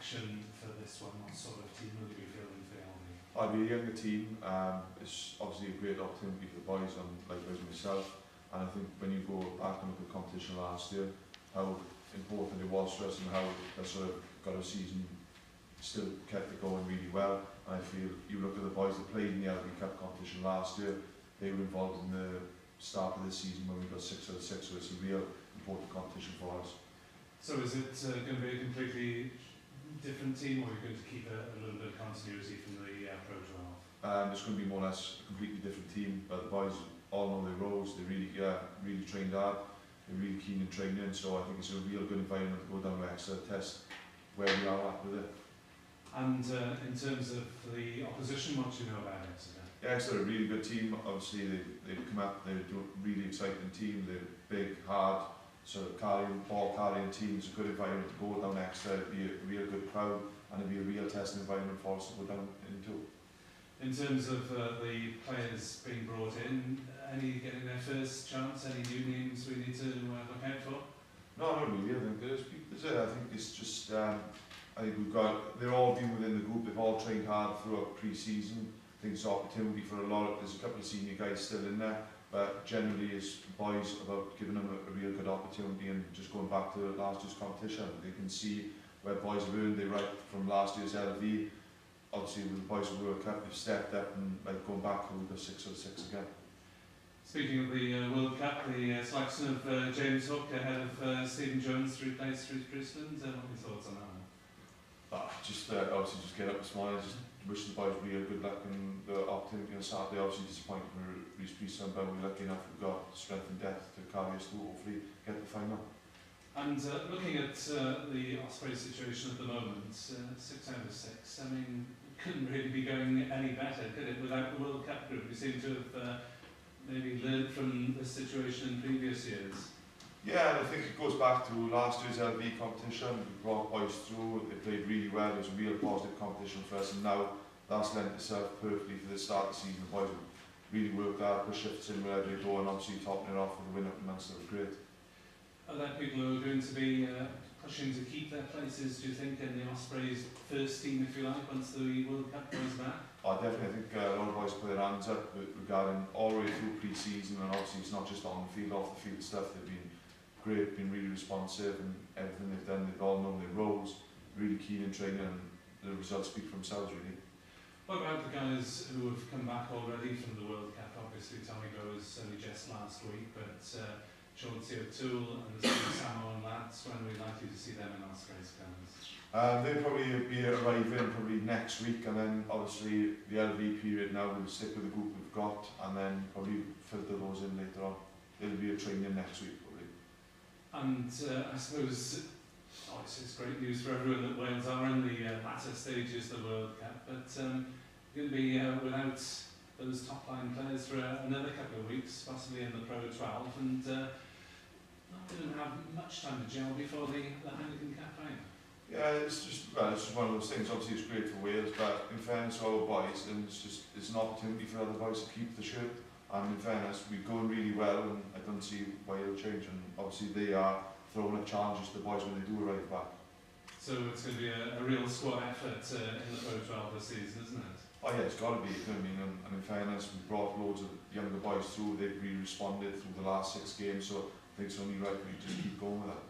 reaction for this one? What sort of team will you be fielding for the LV? I'll be a younger team. It's obviously a great opportunity for the boys and likewise myself. And I think when you go back and look at the competition last year, how important it was for us and how they sort of got a season still kept it going really well. And I feel you look at the boys that played in the LV Cup competition last year, they were involved in the start of the season when we got 6 out of 6, so it's a real important competition for us. So is it going to be a completely different team, or are you going to keep a little bit of continuity from the Pro 12? It's going to be more or less a completely different team, but the boys all know their roles. They really trained hard. They're really keen in training, so I think it's a real good environment to go down to Exeter, test where we are at with it. And in terms of the opposition, what do you know about Exeter? Yeah, Exeter are a really good team. Obviously, they come up, they're a really exciting team. They're big, hard, sort of ball carrying team. It's a good environment to go down Exeter. It'd be a real good crowd, and it'd be a real testing environment for us to go down into. In terms of the players being brought in, any getting their first chance, any new names we need to look out for? No, not really. I think I think it's just, I think they're all been within the group, they've all trained hard throughout pre-season. I think it's an opportunity for there's a couple of senior guys still in there, but generally it's boys about giving them a real good opportunity and just going back to last year's competition. They can see where boys have earned their right from last year's LV. Obviously with the boys of the World Cup, they've stepped up and going back, we've got 6 out of 6 again. Speaking of the World Cup, the selection of James Hook ahead of Stephen Jones to replace Ruth Priestland, what are your thoughts on that one? Obviously just get up this morning, just wish the boys real good luck and the opportunity on Saturday. Obviously disappointed for Ruth Priestland, but we're lucky enough we've got strength and depth to carry us through, hopefully get the final. And looking at the Ospreys situation at the moment, 6 out of 6, I mean, couldn't really be going any better, could it, without the World Cup group? We seem to have maybe learned from this situation in previous years. Yeah, and I think it goes back to last year's LV competition. We brought boys through, they played really well, it was a real positive competition for us, and now that's lent itself perfectly for the start of the season. The boys have really worked hard, put shifts in wherever they go, and obviously topping it off with a win up in Munster was great. Are there people who are going to be pushing to keep their places, do you think, in the Ospreys' first team, if you like, once the World Cup goes back? I definitely think a lot of boys put their hands up regarding all the way through pre-season, and obviously it's not just on the field, off the field stuff. They've been great, been really responsive, and everything they've done, they've all known their roles, really keen in training, and the results speak for themselves really. What about the guys who have come back already from the World Cup? Obviously Tommy Goes only just last week, but Chauncey O'Toole and the Samoan lads, when are we likely to see them in Ospreys guns? They'll probably be arriving probably next week, and then obviously the LV period now we'll stick with the group we've got, and then probably filter those in later on. It'll be a training next week probably. And I suppose obviously it's great news for everyone that Wales are in the latter stages of the World Cup, but going to be without those top line players for another couple of weeks, possibly in the Pro 12, and not going to have much time to gel before the Heineken Cup final. Yeah, it's just one of those things. Obviously it's great for Wales, but in fairness to our boys, and it's an opportunity for other boys to keep the shirt. And in fairness, we're going really well, and I don't see why it'll change. And obviously they are throwing up challenges to the boys when they do arrive back. So it's going to be a real squad effort in the Pro 12 this season, isn't it? Oh yeah, it's got to be. You know what I mean? And in fairness, we've brought loads of younger boys through. They've really responded through the last 6 games, so I think it's only right we just keep going with that.